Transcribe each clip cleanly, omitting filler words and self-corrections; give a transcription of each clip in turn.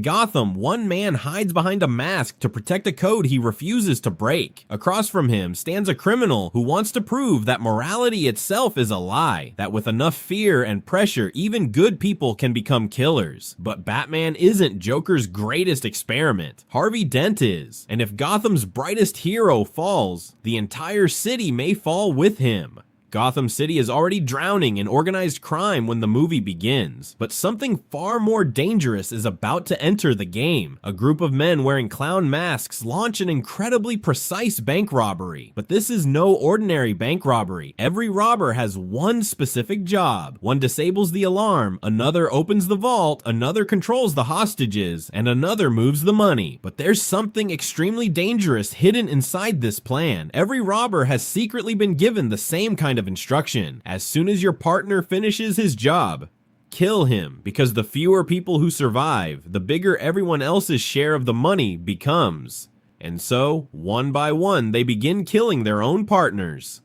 Gotham, one man hides behind a mask to protect a code he refuses to break. Across from him stands a criminal who wants to prove that morality itself is a lie, that with enough fear and pressure, even good people can become killers. But Batman isn't Joker's greatest experiment. Harvey Dent is, and if Gotham's brightest hero falls, the entire city may fall with him. Gotham City is already drowning in organized crime when the movie begins, but something far more dangerous is about to enter the game. A group of men wearing clown masks launch an incredibly precise bank robbery, but this is no ordinary bank robbery. Every robber has one specific job. One disables the alarm, another opens the vault, another controls the hostages, and another moves the money. But there's something extremely dangerous hidden inside this plan. Every robber has secretly been given the same kind of instruction. As soon as your partner finishes his job, kill him, because the fewer people who survive, the bigger everyone else's share of the money becomes. And so, one by one, they begin killing their own partners.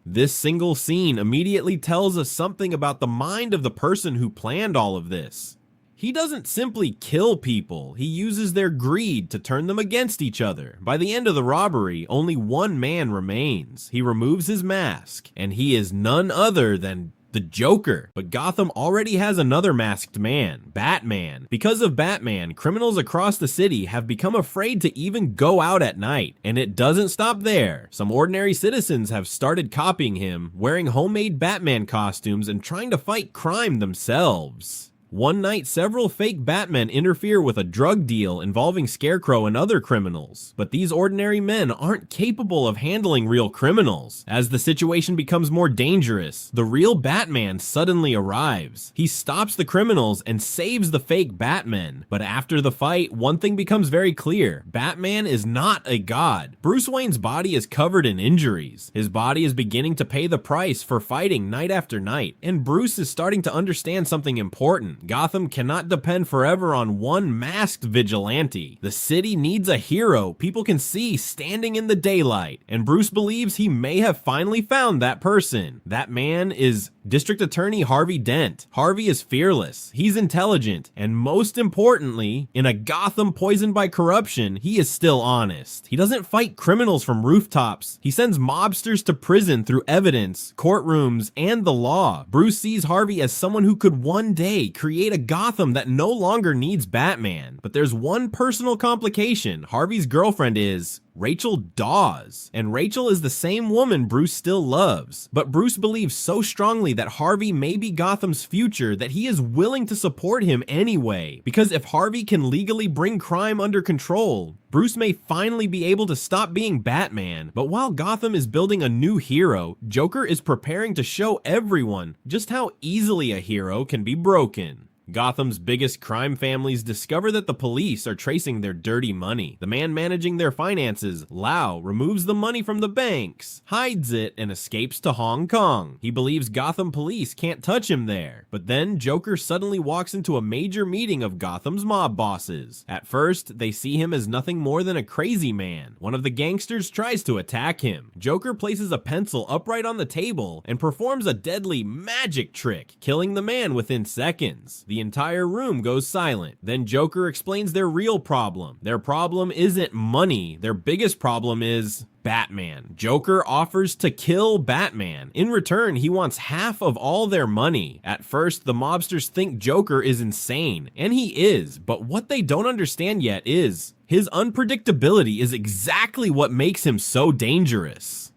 This single scene immediately tells us something about the mind of the person who planned all of this. He doesn't simply kill people, he uses their greed to turn them against each other. By the end of the robbery, only one man remains. He removes his mask, and he is none other than the Joker. But Gotham already has another masked man, Batman. Because of Batman, criminals across the city have become afraid to even go out at night. And it doesn't stop there. Some ordinary citizens have started copying him, wearing homemade Batman costumes and trying to fight crime themselves. One night, several fake Batmen interfere with a drug deal involving Scarecrow and other criminals. But these ordinary men aren't capable of handling real criminals. As the situation becomes more dangerous, the real Batman suddenly arrives. He stops the criminals and saves the fake Batmen. But after the fight, one thing becomes very clear. Batman is not a god. Bruce Wayne's body is covered in injuries. His body is beginning to pay the price for fighting night after night. And Bruce is starting to understand something important. Gotham cannot depend forever on one masked vigilante. The city needs a hero people can see standing in the daylight, and Bruce believes he may have finally found that person. That man is District Attorney Harvey Dent. Harvey is fearless, he's intelligent, and most importantly, in a Gotham poisoned by corruption, he is still honest. He doesn't fight criminals from rooftops. He sends mobsters to prison through evidence, courtrooms, and the law. Bruce sees Harvey as someone who could one day create a Gotham that no longer needs Batman. But there's one personal complication. Harvey's girlfriend is Rachel Dawes, and Rachel is the same woman Bruce still loves. But Bruce believes so strongly that Harvey may be Gotham's future that he is willing to support him anyway. Because if Harvey can legally bring crime under control, Bruce may finally be able to stop being Batman. But while Gotham is building a new hero, Joker is preparing to show everyone just how easily a hero can be broken. Gotham's biggest crime families discover that the police are tracing their dirty money. The man managing their finances, Lau, removes the money from the banks, hides it, and escapes to Hong Kong. He believes Gotham police can't touch him there. But then Joker suddenly walks into a major meeting of Gotham's mob bosses. At first, they see him as nothing more than a crazy man. One of the gangsters tries to attack him. Joker places a pencil upright on the table and performs a deadly magic trick, killing the man within seconds. The entire room goes silent. Then Joker explains their real problem. Their problem isn't money. Their biggest problem is Batman. Joker offers to kill Batman. In return, he wants half of all their money. At first, the mobsters think Joker is insane, and he is, but what they don't understand yet is his unpredictability is exactly what makes him so dangerous.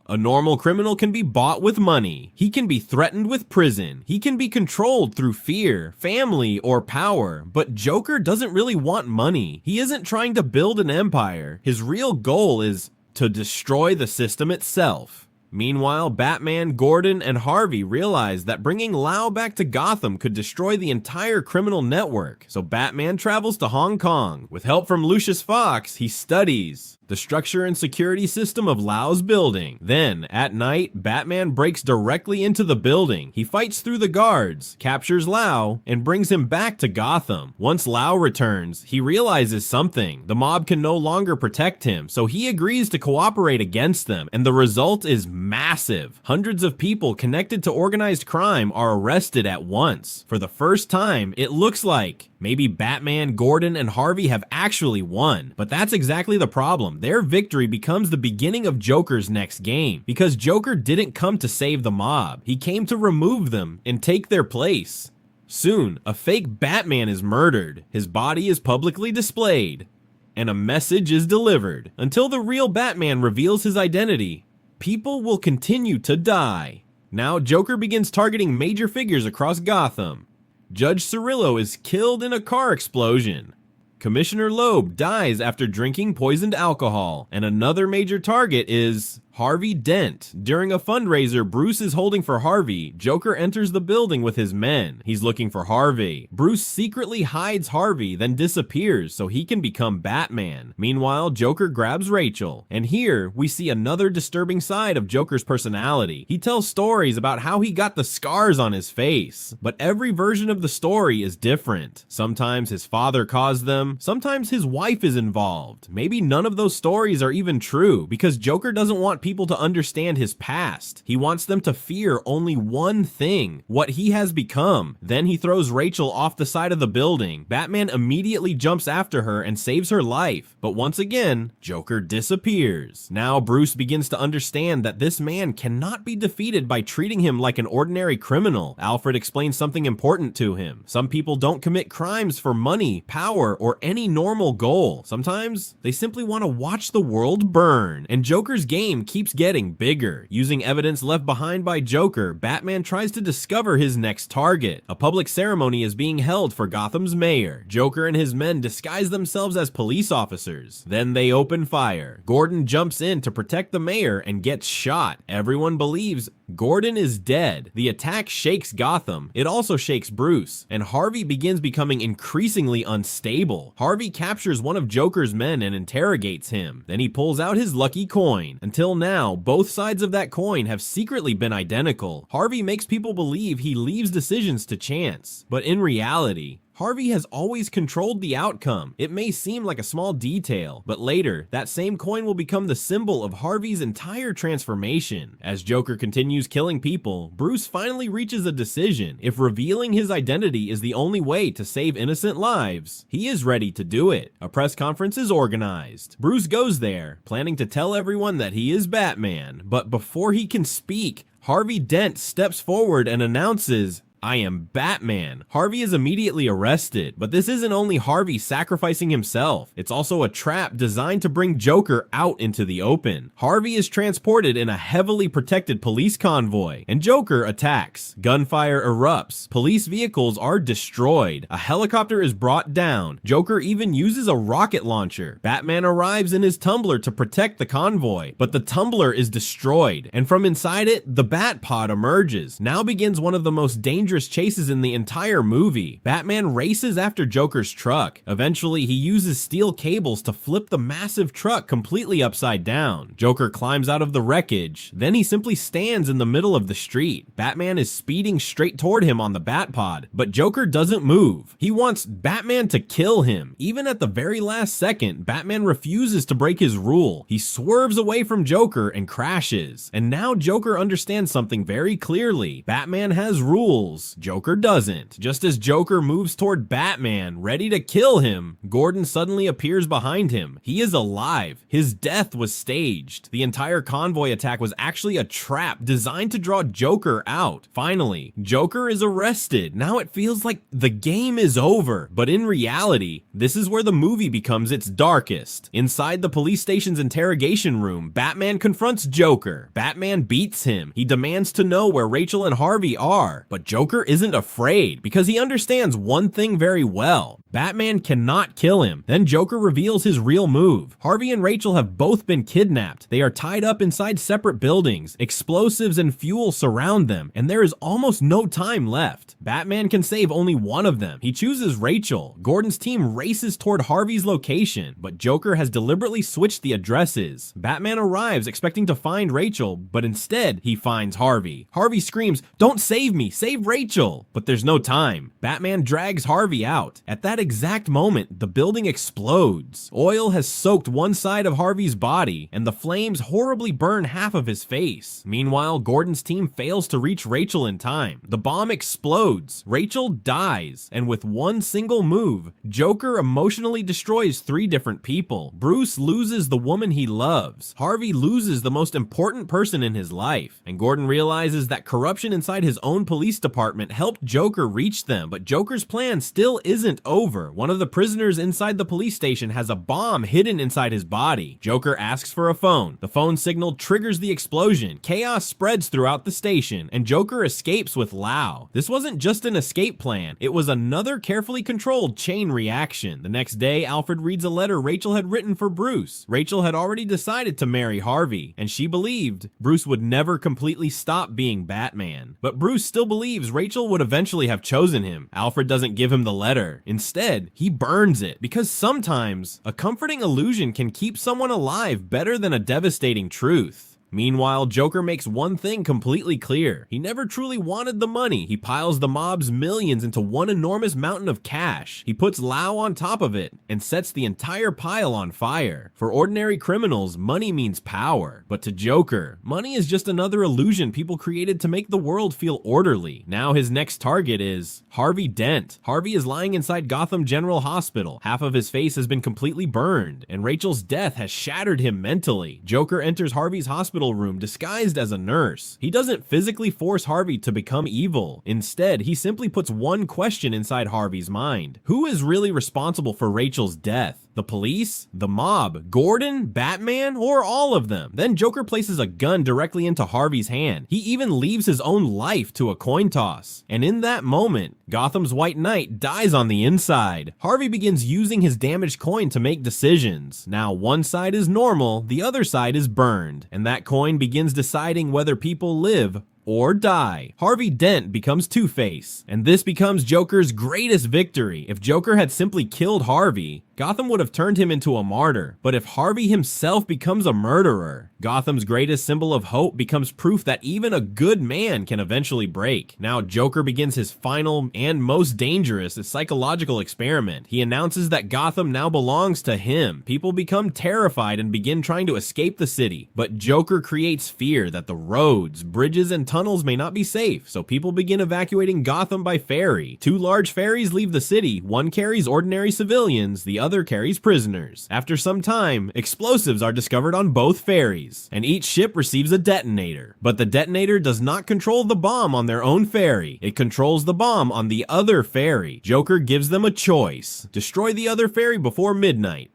A normal criminal can be bought with money. He can be threatened with prison. He can be controlled through fear, family, or power. But Joker doesn't really want money. He isn't trying to build an empire. His real goal is to destroy the system itself. Meanwhile, Batman, Gordon, and Harvey realize that bringing Lau back to Gotham could destroy the entire criminal network. So Batman travels to Hong Kong. With help from Lucius Fox, he studies the structure and security system of Lau's building. Then, at night, Batman breaks directly into the building. He fights through the guards, captures Lau, and brings him back to Gotham. Once Lau returns, he realizes something. The mob can no longer protect him, so he agrees to cooperate against them, and the result is massive. Hundreds of people connected to organized crime are arrested at once. For the first time, it looks like maybe Batman, Gordon, and Harvey have actually won. But that's exactly the problem. Their victory becomes the beginning of Joker's next game, because Joker didn't come to save the mob. He came to remove them and take their place. Soon, a fake Batman is murdered. His body is publicly displayed, and a message is delivered. Until the real Batman reveals his identity, people will continue to die. Now, Joker begins targeting major figures across Gotham. Judge Cirillo is killed in a car explosion. Commissioner Loeb dies after drinking poisoned alcohol. And another major target is Harvey Dent. During a fundraiser Bruce is holding for Harvey, Joker enters the building with his men. He's looking for Harvey. Bruce secretly hides Harvey, then disappears so he can become Batman. Meanwhile, Joker grabs Rachel. And here, we see another disturbing side of Joker's personality. He tells stories about how he got the scars on his face. But every version of the story is different. Sometimes his father caused them. Sometimes his wife is involved. Maybe none of those stories are even true, because Joker doesn't want people to understand his past. He wants them to fear only one thing, what he has become. Then he throws Rachel off the side of the building. Batman immediately jumps after her and saves her life. But once again, Joker disappears. Now Bruce begins to understand that this man cannot be defeated by treating him like an ordinary criminal. Alfred explains something important to him. Some people don't commit crimes for money, power, or any normal goal. Sometimes they simply want to watch the world burn. And Joker's game keeps getting bigger. Using evidence left behind by Joker, Batman tries to discover his next target. A public ceremony is being held for Gotham's mayor. Joker and his men disguise themselves as police officers. Then they open fire. Gordon jumps in to protect the mayor and gets shot. Everyone believes Gordon is dead. The attack shakes Gotham. It also shakes Bruce, and Harvey begins becoming increasingly unstable. Harvey captures one of Joker's men and interrogates him. Then he pulls out his lucky coin. Until now, both sides of that coin have secretly been identical. Harvey makes people believe he leaves decisions to chance, but in reality, Harvey has always controlled the outcome. It may seem like a small detail, but later, that same coin will become the symbol of Harvey's entire transformation. As Joker continues killing people, Bruce finally reaches a decision. If revealing his identity is the only way to save innocent lives, he is ready to do it. A press conference is organized. Bruce goes there, planning to tell everyone that he is Batman, but before he can speak, Harvey Dent steps forward and announces, "I am Batman." Harvey is immediately arrested, but this isn't only Harvey sacrificing himself. It's also a trap designed to bring Joker out into the open. Harvey is transported in a heavily protected police convoy, and Joker attacks. Gunfire erupts. Police vehicles are destroyed. A helicopter is brought down. Joker even uses a rocket launcher. Batman arrives in his tumbler to protect the convoy, but the tumbler is destroyed, and from inside it, the Batpod emerges. Now begins one of the most dangerous chases in the entire movie. Batman races after Joker's truck. Eventually, he uses steel cables to flip the massive truck completely upside down. Joker climbs out of the wreckage. Then he simply stands in the middle of the street. Batman is speeding straight toward him on the Batpod, but Joker doesn't move. He wants Batman to kill him. Even at the very last second, Batman refuses to break his rule. He swerves away from Joker and crashes. And now Joker understands something very clearly. Batman has rules. Joker doesn't. Just as Joker moves toward Batman, ready to kill him, Gordon suddenly appears behind him. He is alive. His death was staged. The entire convoy attack was actually a trap designed to draw Joker out. Finally, Joker is arrested. Now it feels like the game is over. But in reality, this is where the movie becomes its darkest. Inside the police station's interrogation room, Batman confronts Joker. Batman beats him. He demands to know where Rachel and Harvey are, but Joker Joker isn't afraid because he understands one thing very well. Batman cannot kill him. Then Joker reveals his real move. Harvey and Rachel have both been kidnapped. They are tied up inside separate buildings. Explosives and fuel surround them, and there is almost no time left. Batman can save only one of them. He chooses Rachel. Gordon's team races toward Harvey's location, but Joker has deliberately switched the addresses. Batman arrives expecting to find Rachel, but instead he finds Harvey. Harvey screams, "Don't save me, save Rachel!" But there's no time. Batman drags Harvey out. At that exact moment, the building explodes. Oil has soaked one side of Harvey's body, and the flames horribly burn half of his face. Meanwhile, Gordon's team fails to reach Rachel in time. The bomb explodes. Rachel dies, and with one single move, Joker emotionally destroys 3 different people. Bruce loses the woman he loves. Harvey loses the most important person in his life, and Gordon realizes that corruption inside his own police department helped Joker reach them, but Joker's plan still isn't over. One of the prisoners inside the police station has a bomb hidden inside his body. Joker asks for a phone. The phone signal triggers the explosion. Chaos spreads throughout the station, and Joker escapes with Lau. This wasn't just an escape plan. It was another carefully controlled chain reaction. The next day, Alfred reads a letter Rachel had written for Bruce. Rachel had already decided to marry Harvey, and she believed Bruce would never completely stop being Batman. But Bruce still believes Rachel would eventually have chosen him. Alfred doesn't give him the letter. Instead, he burns it, because sometimes a comforting illusion can keep someone alive better than a devastating truth. Meanwhile, Joker makes one thing completely clear. He never truly wanted the money. He piles the mob's millions into one enormous mountain of cash. He puts Lau on top of it and sets the entire pile on fire. For ordinary criminals, money means power. But to Joker, money is just another illusion people created to make the world feel orderly. Now his next target is Harvey Dent. Harvey is lying inside Gotham General Hospital. Half of his face has been completely burned, and Rachel's death has shattered him mentally. Joker enters Harvey's hospital room disguised as a nurse. He doesn't physically force Harvey to become evil. Instead, he simply puts one question inside Harvey's mind. Who is really responsible for Rachel's death? The police? The mob? Gordon? Batman? Or all of them? Then Joker places a gun directly into Harvey's hand. He even leaves his own life to a coin toss. And in that moment, Gotham's White Knight dies on the inside. Harvey begins using his damaged coin to make decisions. Now one side is normal, the other side is burned. And that coin begins deciding whether people live or die. Harvey Dent becomes Two-Face, and this becomes Joker's greatest victory. If Joker had simply killed Harvey, Gotham would have turned him into a martyr. But if Harvey himself becomes a murderer, Gotham's greatest symbol of hope becomes proof that even a good man can eventually break. Now Joker begins his final and most dangerous psychological experiment. He announces that Gotham now belongs to him. People become terrified and begin trying to escape the city. But Joker creates fear that the roads, bridges, and tunnels may not be safe, so people begin evacuating Gotham by ferry. 2 large ferries leave the city. One carries ordinary civilians, the other carries prisoners. After some time, explosives are discovered on both ferries, and each ship receives a detonator. But the detonator does not control the bomb on their own ferry. It controls the bomb on the other ferry. Joker gives them a choice: destroy the other ferry before midnight,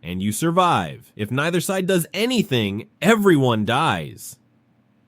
and you survive. If neither side does anything, everyone dies.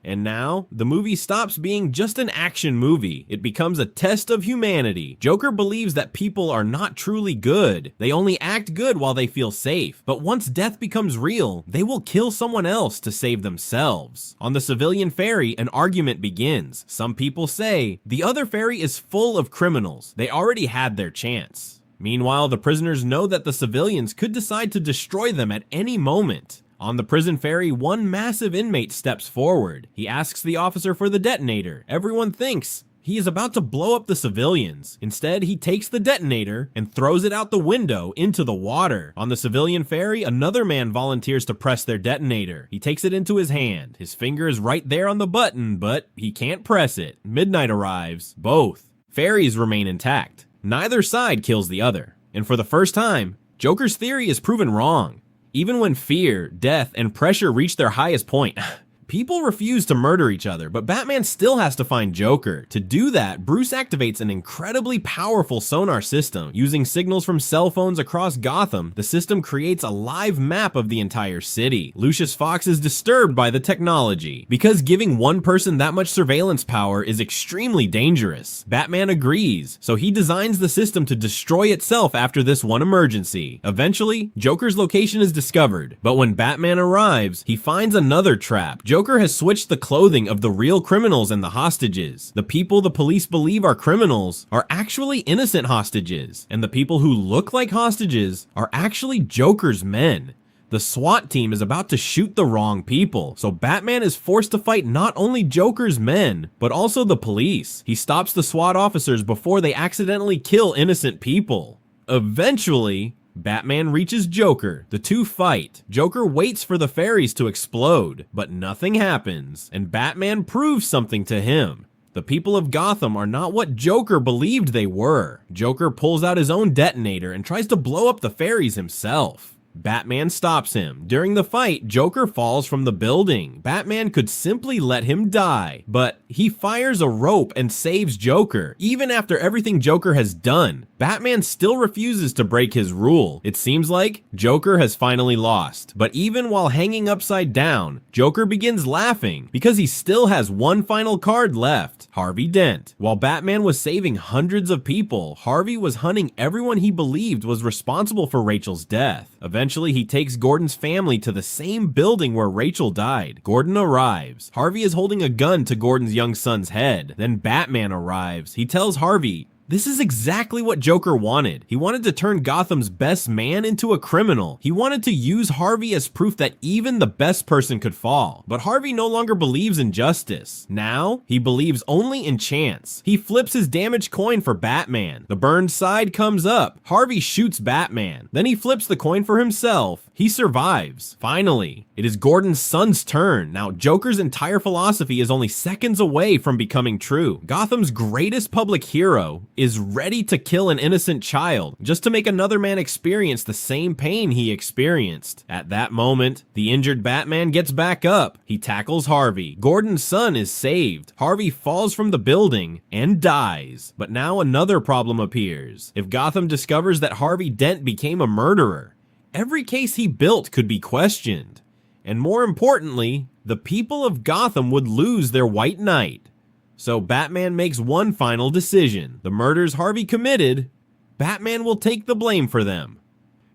And now, the movie stops being just an action movie. It becomes a test of humanity. Joker believes that people are not truly good. They only act good while they feel safe. But once death becomes real, they will kill someone else to save themselves. On the civilian ferry, an argument begins. Some people say, the other ferry is full of criminals. They already had their chance. Meanwhile, the prisoners know that the civilians could decide to destroy them at any moment. On the prison ferry, one massive inmate steps forward. He asks the officer for the detonator. Everyone thinks he is about to blow up the civilians. Instead, he takes the detonator and throws it out the window into the water. On the civilian ferry, another man volunteers to press their detonator. He takes it into his hand. His finger is right there on the button, but he can't press it. Midnight arrives. Both ferries remain intact. Neither side kills the other. And for the first time, Joker's theory is proven wrong. Even when fear, death, and pressure reach their highest point, People refuse to murder each other, but Batman still has to find Joker. To do that, Bruce activates an incredibly powerful sonar system. Using signals from cell phones across Gotham, the system creates a live map of the entire city. Lucius Fox is disturbed by the technology, because giving one person that much surveillance power is extremely dangerous. Batman agrees, so he designs the system to destroy itself after this one emergency. Eventually, Joker's location is discovered, but when Batman arrives, he finds another trap. Joker has switched the clothing of the real criminals and the hostages. The people the police believe are criminals are actually innocent hostages, and the people who look like hostages are actually Joker's men. The SWAT team is about to shoot the wrong people, so Batman is forced to fight not only Joker's men, but also the police. He stops the SWAT officers before they accidentally kill innocent people. Eventually, Batman reaches Joker. The two fight. Joker waits for the fairies to explode, but nothing happens, and Batman proves something to him. The people of Gotham are not what Joker believed they were. Joker pulls out his own detonator and tries to blow up the fairies himself. Batman stops him. During the fight, Joker falls from the building. Batman could simply let him die, but he fires a rope and saves Joker. Even after everything Joker has done, Batman still refuses to break his rule. It seems like Joker has finally lost, but even while hanging upside down, Joker begins laughing because he still has one final card left, Harvey Dent. While Batman was saving hundreds of people, Harvey was hunting everyone he believed was responsible for Rachel's death. Eventually, he takes Gordon's family to the same building where Rachel died. Gordon arrives. Harvey is holding a gun to Gordon's young son's head. Then Batman arrives. He tells Harvey, this is exactly what Joker wanted. He wanted to turn Gotham's best man into a criminal. He wanted to use Harvey as proof that even the best person could fall. But Harvey no longer believes in justice. Now, he believes only in chance. He flips his damaged coin for Batman. The burned side comes up. Harvey shoots Batman. Then he flips the coin for himself. He survives. Finally, it is Gordon's son's turn. Now, Joker's entire philosophy is only seconds away from becoming true. Gotham's greatest public hero is ready to kill an innocent child just to make another man experience the same pain he experienced. At that moment, the injured Batman gets back up. He tackles Harvey. Gordon's son is saved. Harvey falls from the building and dies. But now another problem appears. If Gotham discovers that Harvey Dent became a murderer, every case he built could be questioned. And more importantly, the people of Gotham would lose their White Knight. So Batman makes one final decision. The murders Harvey committed, Batman will take the blame for them.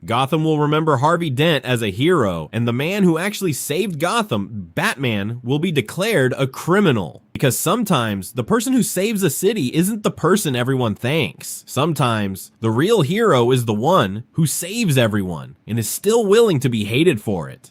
Gotham will remember Harvey Dent as a hero, and the man who actually saved Gotham, Batman, will be declared a criminal. Because sometimes, the person who saves a city isn't the person everyone thanks. Sometimes, the real hero is the one who saves everyone, and is still willing to be hated for it.